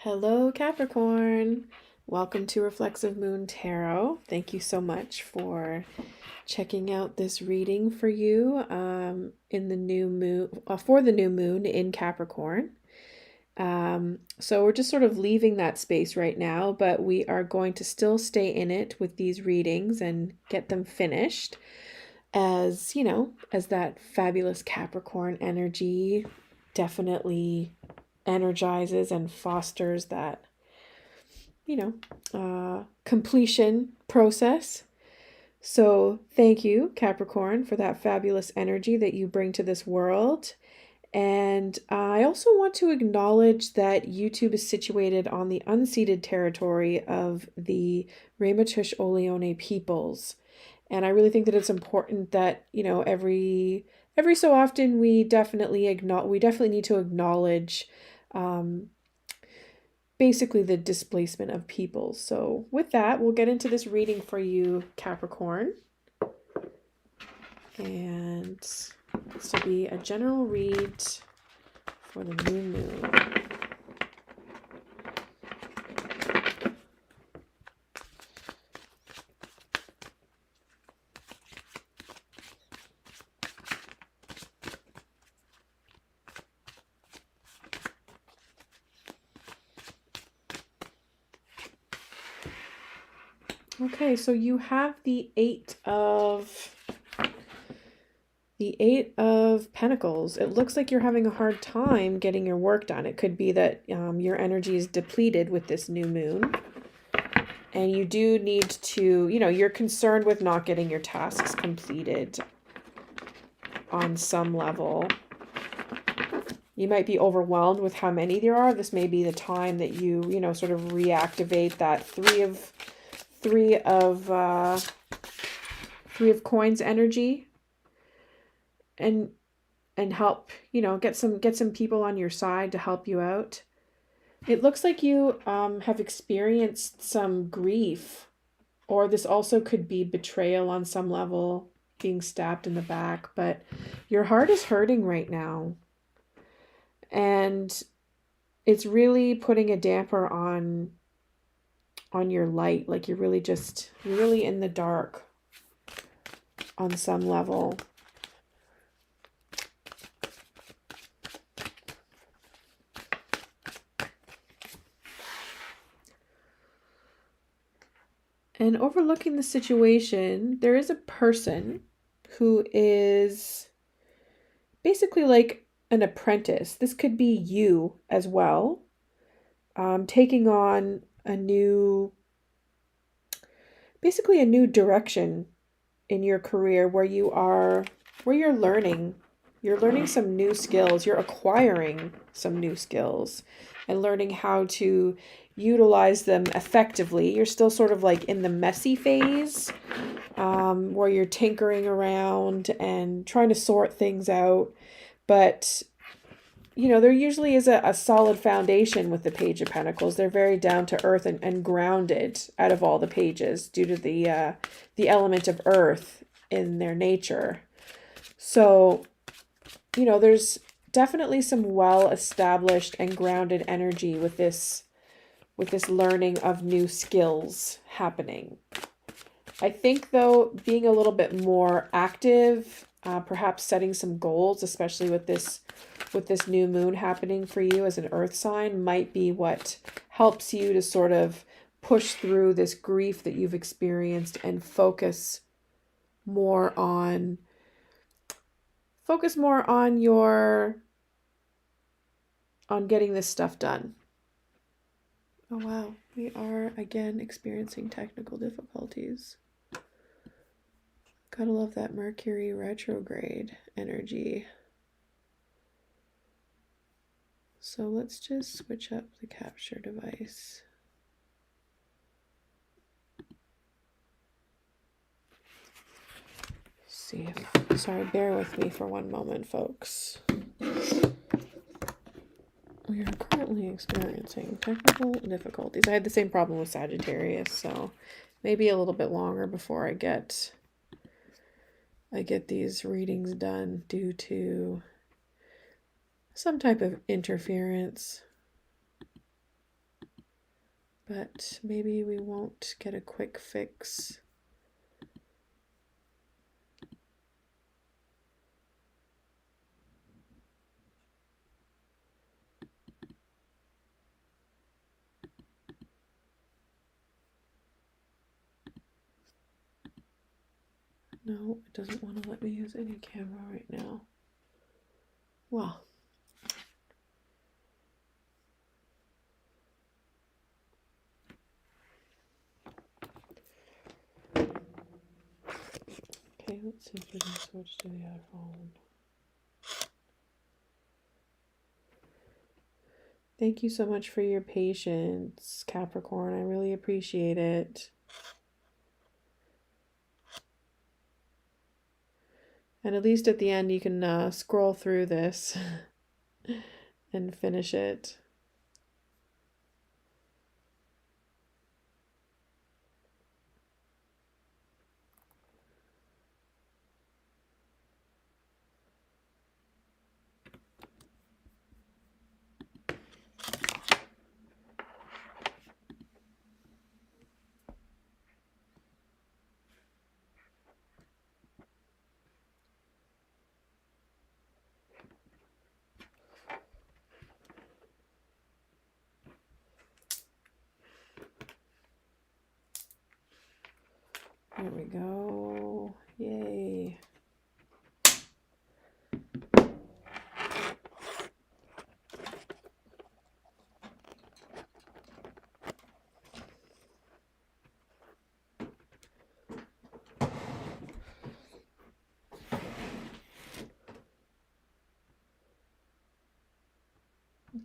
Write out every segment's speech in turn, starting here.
Hello, Capricorn. Welcome to Reflexive Moon Tarot. Thank you so much for checking out this reading for you in the new moon for the new moon in Capricorn. So we're just sort of leaving that space right now, but we are going to still stay in it with these readings and get them finished as, as that fabulous Capricorn energy definitely energizes and fosters that, completion process. So thank you, Capricorn, for that fabulous energy that you bring to this world. And I also want to acknowledge that YouTube is situated on the unceded territory of the Ramaytush Oleone peoples. And I really think that it's important that, every so often we definitely need to acknowledge um, basically the displacement of people. So with that, we'll get into this reading for you, Capricorn. And this will be a general read for the new moon. Okay, so you have the Eight of Pentacles. It looks like you're having a hard time getting your work done. It could be that your energy is depleted with this new moon. And you do need to, you're concerned with not getting your tasks completed on some level. You might be overwhelmed with how many there are. This may be the time that you, sort of reactivate that three of coins energy and help, get some people on your side to help you out. It looks like you have experienced some grief, or this also could be betrayal on some level, being stabbed in the back, but your heart is hurting right now. And it's really putting a damper on your light. Like you're really in the dark on some level. And overlooking the situation, there is a person who is basically like an apprentice. This could be you as well, taking on a new direction in your career where you're learning some new skills. You're acquiring some new skills and learning how to utilize them effectively. You're still sort of like in the messy phase, where you're tinkering around and trying to sort things out. But, there usually is a solid foundation with the Page of Pentacles. They're very down to earth and grounded out of all the pages due to the element of earth in their nature. So, there's definitely some well-established and grounded energy with this learning of new skills happening. I think, though, being a little bit more active, perhaps setting some goals, especially with this new moon happening for you as an earth sign, might be what helps you to sort of push through this grief that you've experienced and focus more on getting this stuff done. Oh wow, we are again experiencing technical difficulties. Gotta love that Mercury retrograde energy. So let's just switch up the capture device. Sorry, bear with me for one moment, folks. We are currently experiencing technical difficulties. I had the same problem with Sagittarius, so maybe a little bit longer before I get these readings done due to some type of interference. but maybe we won't get a quick fix. No, it doesn't want to let me use any camera right now. Well, okay, let's see if we can switch to the other phone. Thank you so much for your patience, Capricorn. I really appreciate it. And at least at the end, you can scroll through this and finish it. There we go. Yay.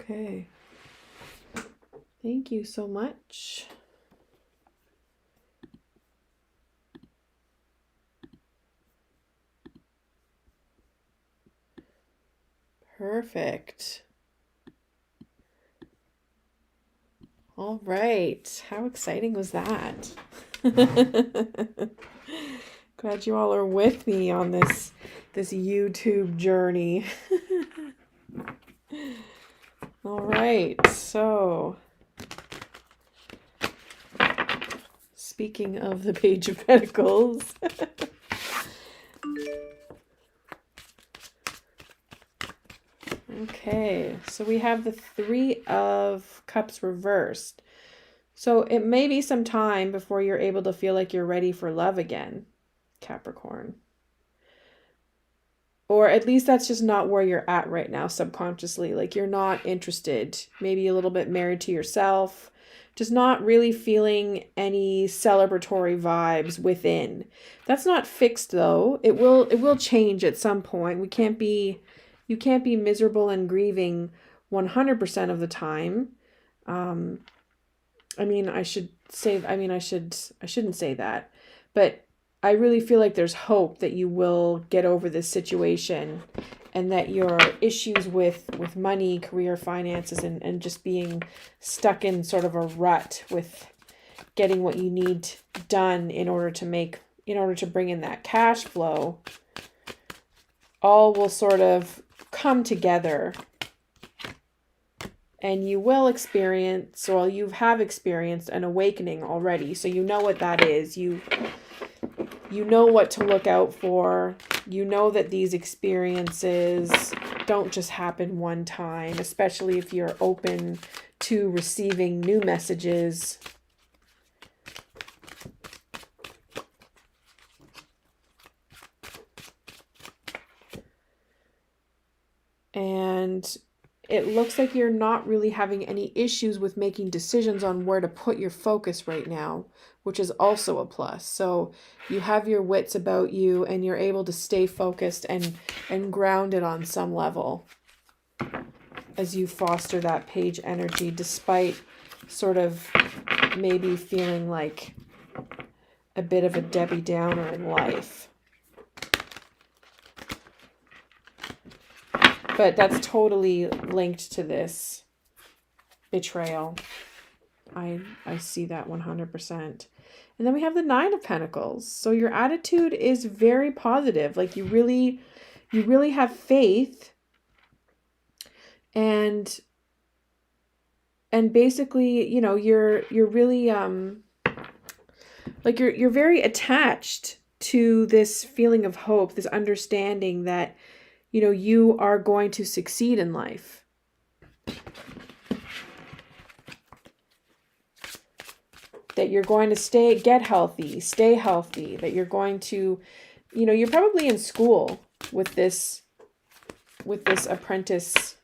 Okay. Thank you so much. Perfect. All right. How exciting was that? Glad you all are with me on this YouTube journey. All right. So, speaking of the Page of Pentacles, okay, so we have the Three of Cups reversed. So it may be some time before you're able to feel like you're ready for love again, Capricorn. Or at least that's just not where you're at right now subconsciously. Like you're not interested, maybe a little bit married to yourself, just not really feeling any celebratory vibes within. That's not fixed though. It will change at some point. You can't be miserable and grieving 100% of the time. I shouldn't say that, but I really feel like there's hope that you will get over this situation and that your issues with money, career, finances, and just being stuck in sort of a rut with getting what you need done in order to bring in that cash flow, all will sort of come together. And you will experience, or you have experienced an awakening already. So you know what that is. You know what to look out for. You know that these experiences don't just happen one time, especially if you're open to receiving new messages. And it looks like you're not really having any issues with making decisions on where to put your focus right now, which is also a plus. So you have your wits about you and you're able to stay focused and grounded on some level as you foster that page energy, despite sort of maybe feeling like a bit of a Debbie Downer in life. But that's totally linked to this betrayal. I see that 100%. And then we have the Nine of Pentacles. So your attitude is very positive. Like you really have faith. And And basically, you're really like you're very attached to this feeling of hope, this understanding that you are going to succeed in life. That you're going to get healthy, stay healthy, that you're going to, you're probably in school with this apprentice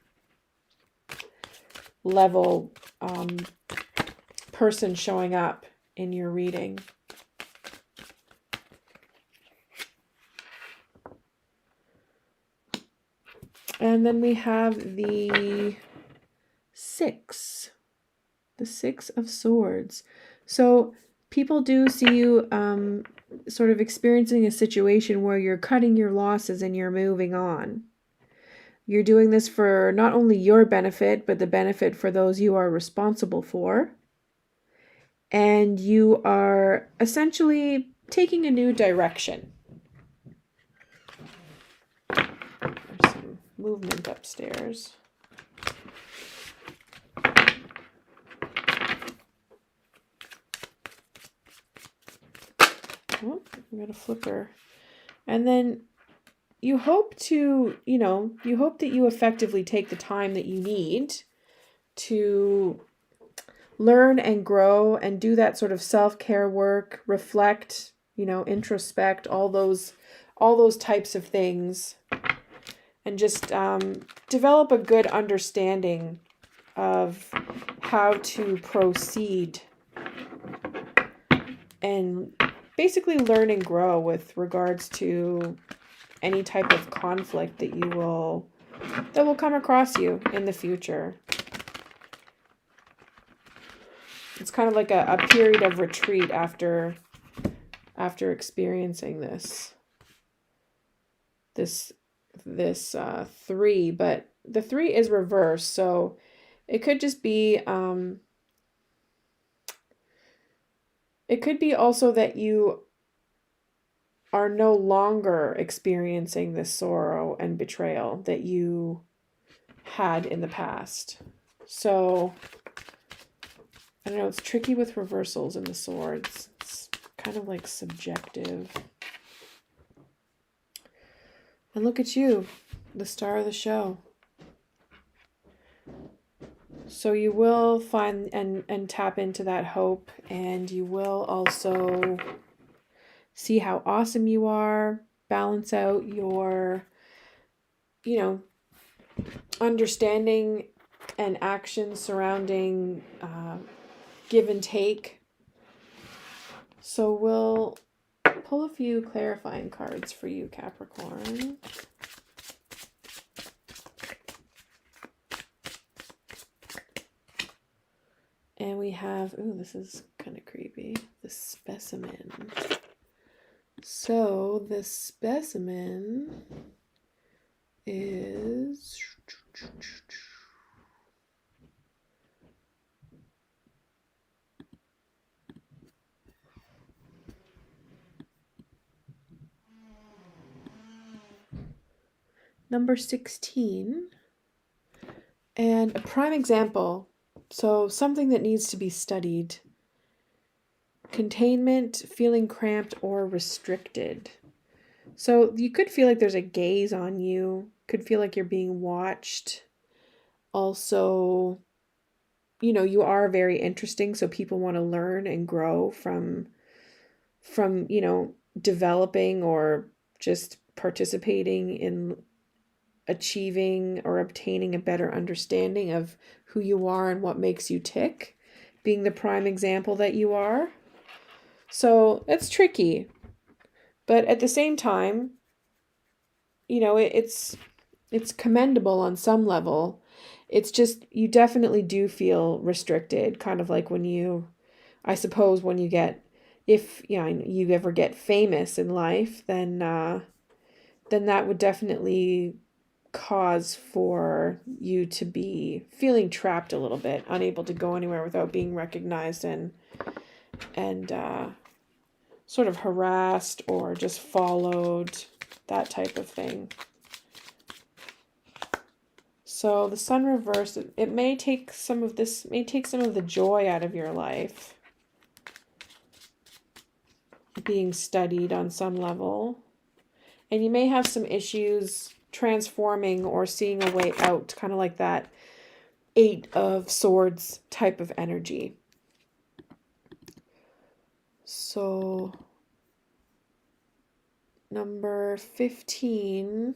level person showing up in your reading. And then we have the Six of Swords. So people do see you sort of experiencing a situation where you're cutting your losses and you're moving on. You're doing this for not only your benefit, but the benefit for those you are responsible for. And you are essentially taking a new direction. There's some movement upstairs. Oh, we got a flipper. And then you hope that you effectively take the time that you need to learn and grow and do that sort of self-care work, reflect, introspect, all those types of things, and just develop a good understanding of how to proceed and basically learn and grow with regards to any type of conflict that will come across you in the future. It's kind of like a period of retreat after experiencing this 3, but the 3 is reversed, so it could just be it could be also that you are no longer experiencing this sorrow and betrayal that you had in the past. So I don't know, it's tricky with reversals in the swords. It's kind of like subjective. And look at you, the star of the show. So you will find and tap into that hope, and you will also see how awesome you are, balance out your, understanding and action surrounding give and take. So we'll pull a few clarifying cards for you, Capricorn. And we have, this is kind of creepy, the Specimen. So the Specimen is number 16, and a prime example. So something that needs to be studied. Containment, feeling cramped or restricted. So you could feel like there's a gaze on you, could feel like you're being watched. Also, you are very interesting, so people want to learn and grow from developing or just participating in achieving or obtaining a better understanding of who you are and what makes you tick, being the prime example that you are. So it's tricky, but at the same time, it's commendable on some level. It's just, you definitely do feel restricted, kind of like when you get, if you ever get famous in life, then that would definitely cause for you to be feeling trapped a little bit, unable to go anywhere without being recognized and sort of harassed or just followed, that type of thing. So the sun reversed, it may take some of this, may take some of the joy out of your life being studied on some level. And you may have some issues transforming or seeing a way out, kind of like that Eight of Swords type of energy. So number 15,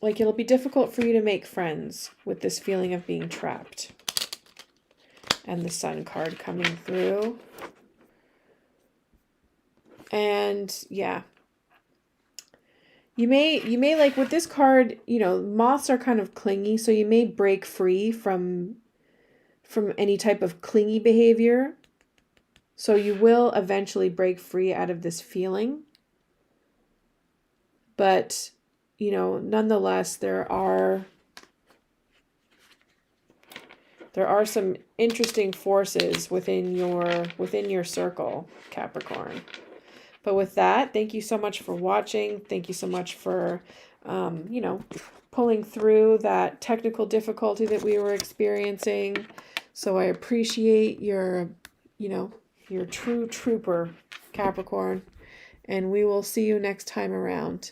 like it'll be difficult for you to make friends with this feeling of being trapped. And the Sun card coming through. And yeah, you may like with this card, you know, moths are kind of clingy, so you may break free from any type of clingy behavior. So you will eventually break free out of this feeling. But, you know, nonetheless, there are some interesting forces within your circle, Capricorn. But with that, thank you so much for watching. Thank you so much for, you know, pulling through that technical difficulty that we were experiencing. So I appreciate your, you know, your true trooper, Capricorn. And we will see you next time around.